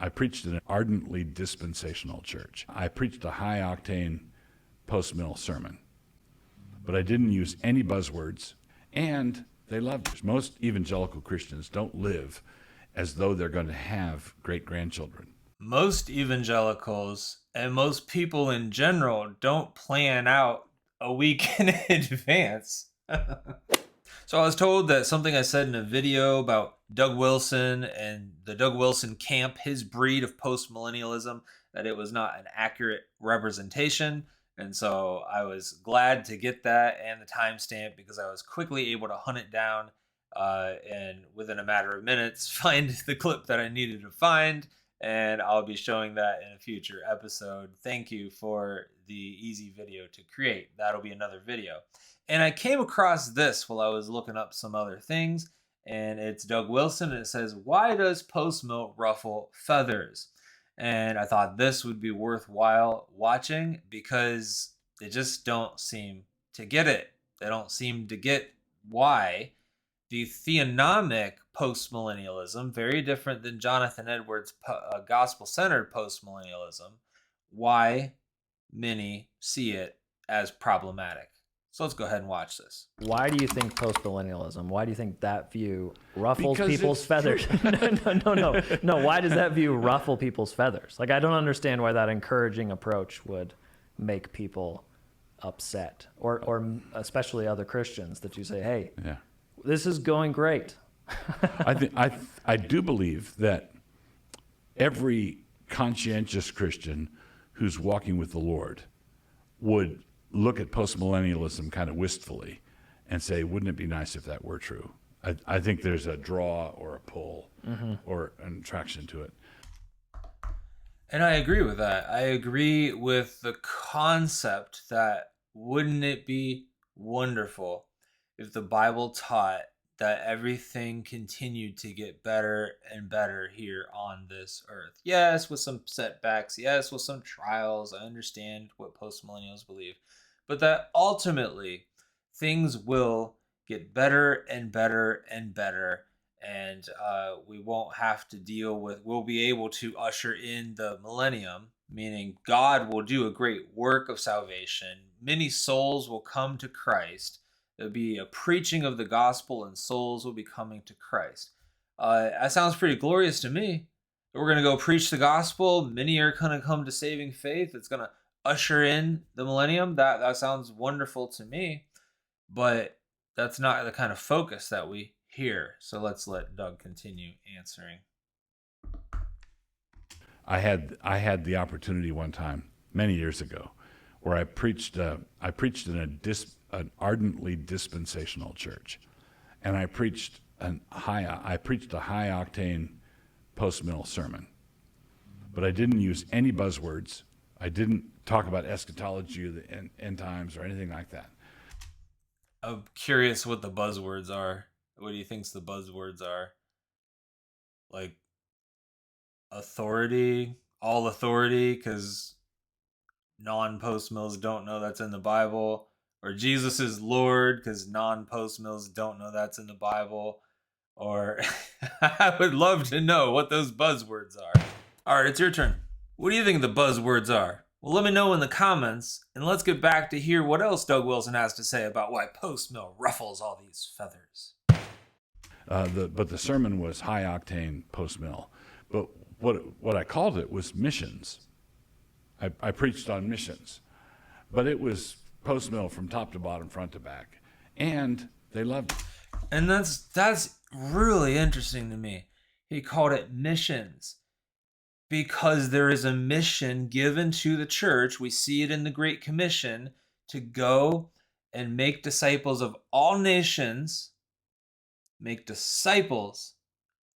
I preached in an ardently dispensational church. I preached a high-octane post-mill sermon, but I didn't use any buzzwords, and they loved it. Most evangelical Christians don't live as though they're going to have great-grandchildren. Most evangelicals and most people in general don't plan out a week in advance. So I was told that something I said in a video about Doug Wilson and the Doug Wilson camp, his breed of post-millennialism, that it was not an accurate representation. And so I was glad to get that and the timestamp because I was quickly able to hunt it down and within a matter of minutes find the clip that I needed to find. And I'll be showing that in a future episode. Thank you for the easy video to create. That'll be another video. And I came across this while I was looking up some other things, and it's Doug Wilson, and it says, "Why does post-mill ruffle feathers?" And I thought this would be worthwhile watching because they just don't seem to get it. They don't seem to get why the theonomic post-millennialism, very different than Jonathan Edwards' gospel-centered post-millennialism, why many see it as problematic. So let's go ahead and watch this. Why do you think post-millennialism? Why do you think that view ruffles Because people's it's feathers? No. Why does that view ruffle people's feathers? Like, I don't understand why that encouraging approach would make people upset, or especially other Christians that you say, hey, Yeah. this is going great. I do believe that every conscientious Christian who's walking with the Lord would look at postmillennialism kind of wistfully and say, wouldn't it be nice if that were true? I think there's a draw or a pull or an attraction to it. And I agree with that. I agree with the concept that wouldn't it be wonderful if the Bible taught that everything continued to get better and better here on this earth. Yes, with some setbacks. Yes, with some trials. I understand what postmillennials believe. But that ultimately things will get better and better and better. And we won't have to deal with, we'll be able to usher in the millennium, meaning God will do a great work of salvation. Many souls will come to Christ. There'll be a preaching of the gospel and souls will be coming to Christ. That sounds pretty glorious to me. We're going to go preach the gospel. Many are going to come to saving faith. It's going to usher in the millennium. That sounds wonderful to me. But that's not the kind of focus that we hear. So let's let Doug continue answering. I had the opportunity one time, many years ago, where I preached in an ardently dispensational church, and I preached a high octane post-mill sermon, but I didn't use any buzzwords. I didn't talk about eschatology or the end times or anything like that. I'm curious what the buzzwords are. What do you think the buzzwords are? Like authority, all authority, because non-post-mills don't know that's in the Bible, or Jesus is Lord because non-post-mills don't know that's in the Bible, or I would love to know what those buzzwords are. All right, it's your turn. What do you think the buzzwords are? Well, let me know in the comments, and let's get back to hear what else Doug Wilson has to say about why post-mill ruffles all these feathers. But the sermon was high octane post-mill. But what I called it was missions. I preached on missions, but it was post-mill from top to bottom, front to back, and they loved it. And that's really interesting to me. He called it missions because there is a mission given to the church. We see it in the Great Commission to go and make disciples of all nations. Make disciples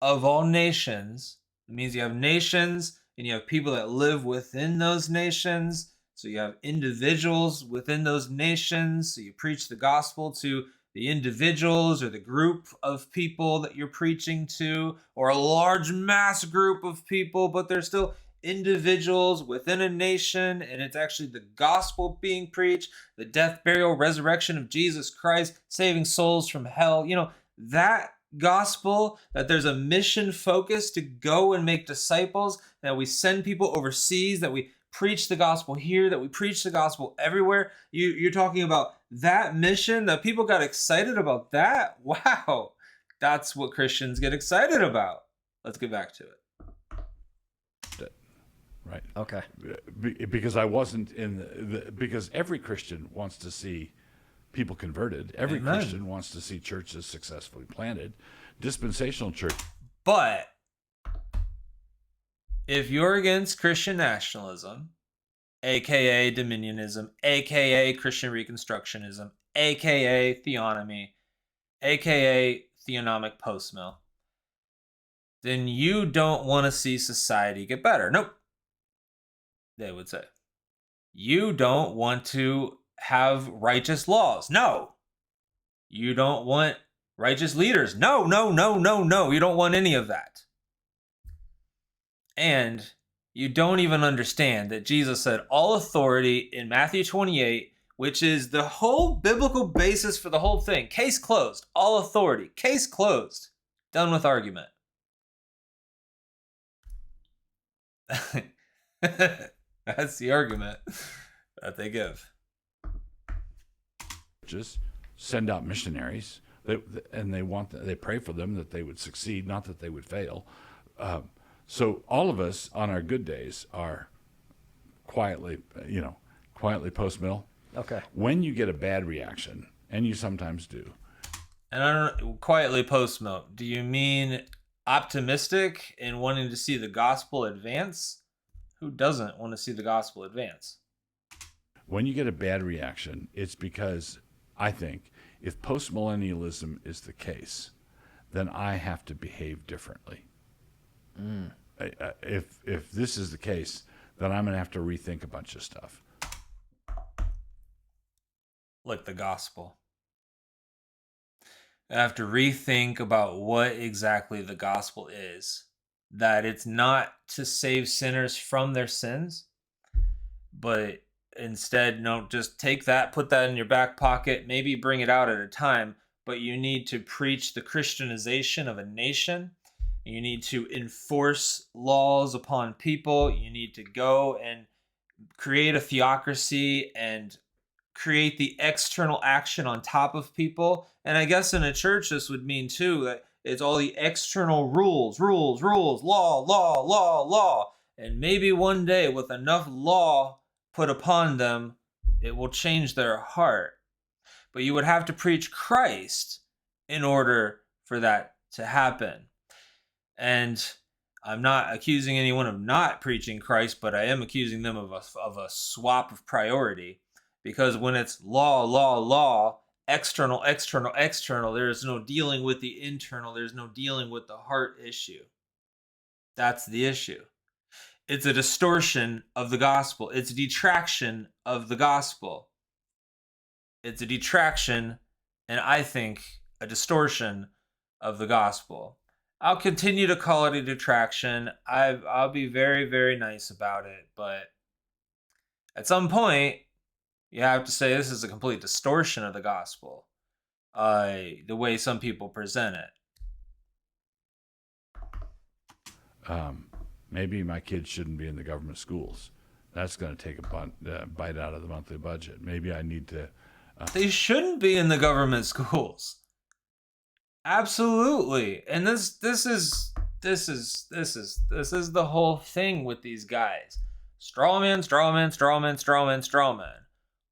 of all nations. It means you have nations and you have people that live within those nations. So you have individuals within those nations. So you preach the gospel to the individuals or the group of people that you're preaching to, or a large mass group of people, but they're still individuals within a nation, and it's actually the gospel being preached, the death, burial, resurrection of Jesus Christ, saving souls from hell. You know, that gospel, that there's a mission focus to go and make disciples, that we send people overseas, that we preach the gospel here, that we preach the gospel everywhere. You're talking about that mission, that people got excited about that? Wow, that's what Christians get excited about. Let's get back to it. Right. Okay. Because I wasn't because every Christian wants to see people converted. Every Amen. Christian wants to see churches successfully planted. Dispensational church. But if you're against Christian nationalism, aka dominionism, aka Christian reconstructionism, aka theonomy, aka theonomic postmill, then you don't want to see society get better. Nope. They would say. You don't want to have righteous laws. No. You don't want righteous leaders. No. You don't want any of that. And you don't even understand that Jesus said all authority in Matthew 28, which is the whole biblical basis for the whole thing. Case closed. All authority. Case closed. Done with argument. That's the argument that they give. Just send out missionaries, and they pray for them that they would succeed, not that they would fail. So all of us on our good days are quietly post-mill. Okay. When you get a bad reaction, and you sometimes do. And I don't know, quietly post-mill, do you mean optimistic in wanting to see the gospel advance? Who doesn't want to see the gospel advance? When you get a bad reaction, it's because I think if postmillennialism is the case, then I have to behave differently. If this is the case, then I'm going to have to rethink a bunch of stuff. Like the gospel. I have to rethink about what exactly the gospel is. That it's not to save sinners from their sins, but instead, no, just take that, put that in your back pocket, maybe bring it out at a time, but you need to preach the Christianization of a nation. You need to enforce laws upon people. You need to go and create a theocracy and create the external action on top of people. And I guess in a church, this would mean too that it's all the external rules, law. And maybe one day with enough law put upon them, it will change their heart. But you would have to preach Christ in order for that to happen. And I'm not accusing anyone of not preaching Christ, but I am accusing them of a swap of priority. Because when it's law, external, there is no dealing with the internal. There's no dealing with the heart issue. That's the issue. It's a distortion of the gospel. It's a detraction of the gospel. It's a detraction, and I think a distortion of the gospel. I'll continue to call it a detraction. I'll be very, very nice about it, but at some point, you have to say this is a complete distortion of the gospel, the way some people present it. Maybe my kids shouldn't be in the government schools. That's going to take a bite out of the monthly budget. Maybe I need to. They shouldn't be in the government schools. Absolutely, and this is the whole thing with these guys. Strawman.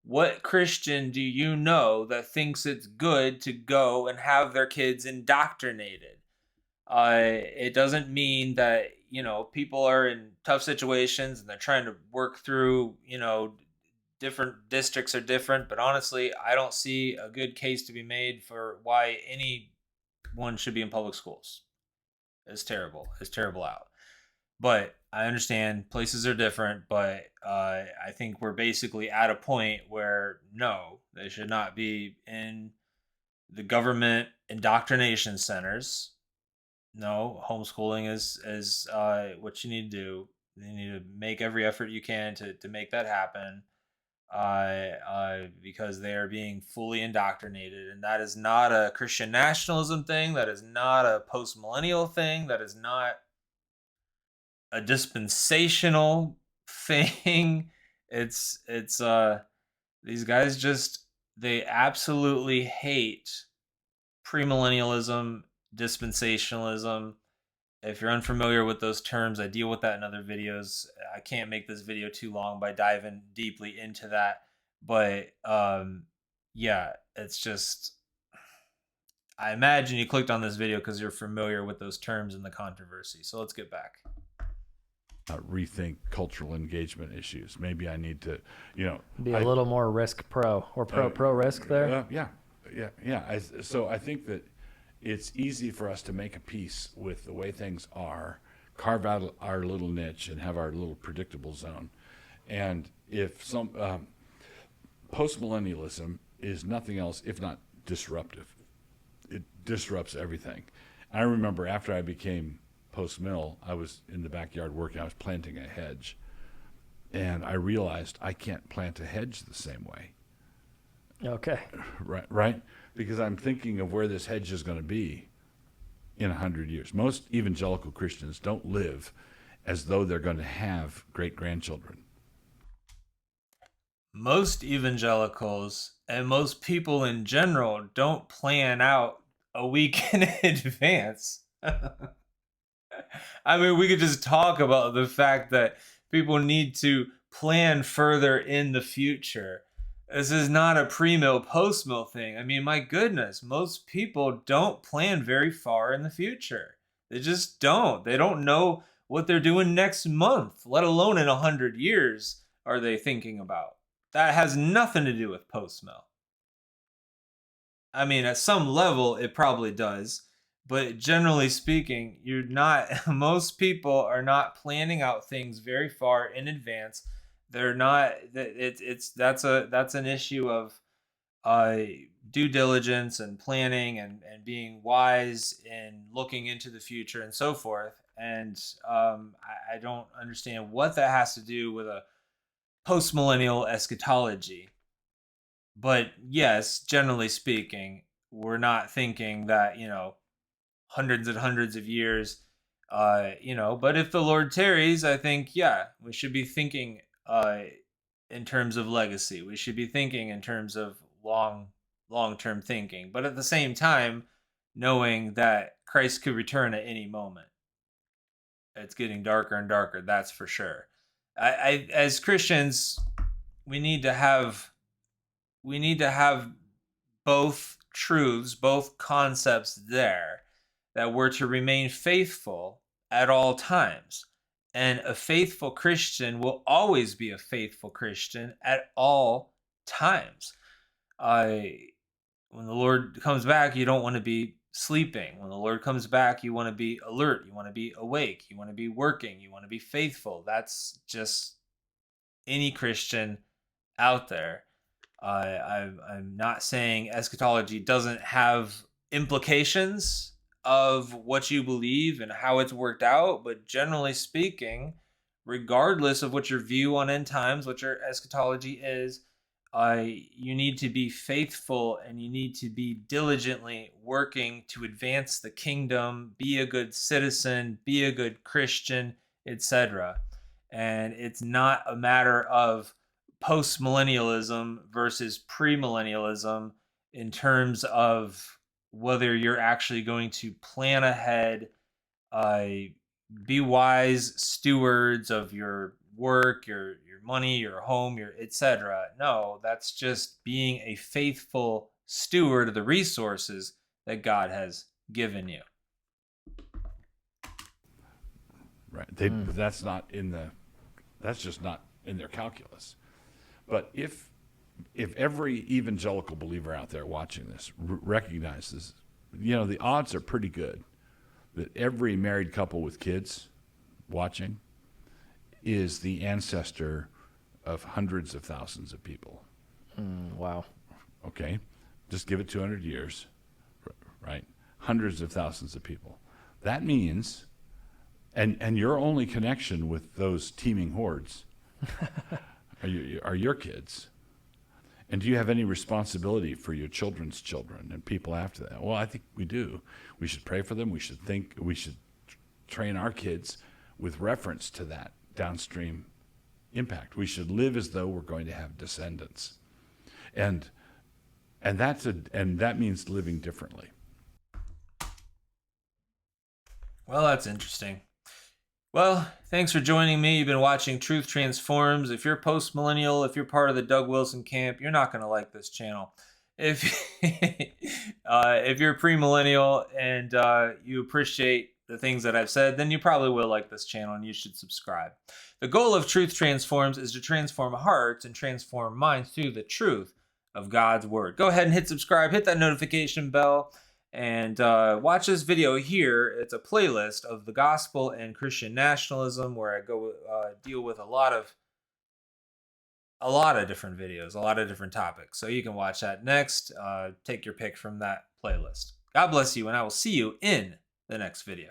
What Christian do you know that thinks it's good to go and have their kids indoctrinated? It doesn't mean that, people are in tough situations and they're trying to work through, different districts are different. But honestly, I don't see a good case to be made for why anyone should be in public schools. It's terrible. It's terrible out. But I understand places are different, but I think we're basically at a point where no, they should not be in the government indoctrination centers. No, homeschooling is what you need to do. You need to make every effort you can to make that happen. because they are being fully indoctrinated. And that is not a Christian nationalism thing. That is not a post-millennial thing. That is not a dispensational thing. It's these guys just, they absolutely hate premillennialism, dispensationalism. If you're unfamiliar with those terms, I deal with that in other videos. I can't make this video too long by diving deeply into that. But yeah, it's just, I imagine you clicked on this video because you're familiar with those terms and the controversy. So let's get back. Rethink cultural engagement issues. Maybe I need to, Be a little more risk pro or pro risk there. Yeah. So I think that it's easy for us to make a peace with the way things are, carve out our little niche, and have our little predictable zone. And if some post-millennialism is nothing else if not disruptive, it disrupts everything. I remember after I became post-mill, I was in the backyard working. I was planting a hedge, and I realized I can't plant a hedge the same way. Okay. Right? Because I'm thinking of where this hedge is going to be in 100 years. Most evangelical Christians don't live as though they're going to have great-grandchildren. Most evangelicals and most people in general don't plan out a week in advance. I mean, we could just talk about the fact that people need to plan further in the future. This is not a pre-mill, post-mill thing. I mean, my goodness, most people don't plan very far in the future. They just don't. They don't know what they're doing next month, let alone in 100 years are they thinking about. That has nothing to do with post-mill. I mean, at some level, it probably does. But generally speaking, most people are not planning out things very far in advance. They're not, that's an issue of due diligence and planning and being wise and looking into the future and so forth. And I don't understand what that has to do with a post-millennial eschatology. But yes, generally speaking, we're not thinking that, hundreds and hundreds of years, but if the Lord tarries, I think, we should be thinking in terms of legacy. We should be thinking in terms of long-term thinking, but at the same time, knowing that Christ could return at any moment. It's getting darker and darker, that's for sure. As Christians, we need to have both truths, both concepts there, that we're to remain faithful at all times. And a faithful Christian will always be a faithful Christian at all times. When the Lord comes back, you don't want to be sleeping. When the Lord comes back, you want to be alert. You want to be awake. You want to be working. You want to be faithful. That's just any Christian out there. I'm not saying eschatology doesn't have implications of what you believe and how it's worked out, but generally speaking, regardless of what your view on end times, what your eschatology is, you need to be faithful and you need to be diligently working to advance the kingdom, be a good citizen, be a good Christian, etc. And it's not a matter of post-millennialism versus premillennialism in terms of whether you're actually going to plan ahead, be wise stewards of your work, your money, your home, your etc. No, that's just being a faithful steward of the resources that God has given you. Right. That's just not in their calculus. But if every evangelical believer out there watching this recognizes, the odds are pretty good that every married couple with kids watching is the ancestor of hundreds of thousands of people. Wow. Okay. Just give it 200 years, right? Hundreds of thousands of people. That means, and your only connection with those teeming hordes are your kids. And do you have any responsibility for your children's children and people after that? Well, I think we do. We should pray for them. We should train our kids with reference to that downstream impact. We should live as though we're going to have descendants. And that means living differently. Well, that's interesting. Well, thanks for joining me. You've been watching Truth Transforms. If you're post-millennial, if you're part of the Doug Wilson camp, you're not going to like this channel. If you're pre-millennial and you appreciate the things that I've said, then you probably will like this channel and you should subscribe. The goal of Truth Transforms is to transform hearts and transform minds through the truth of God's Word. Go ahead and hit subscribe, hit that notification bell, and watch this video here. It's a playlist of the gospel and Christian nationalism where I go deal with a lot of different videos, a lot of different topics. So you can watch that next. Take your pick from that playlist. God bless you, and I will see you in the next video.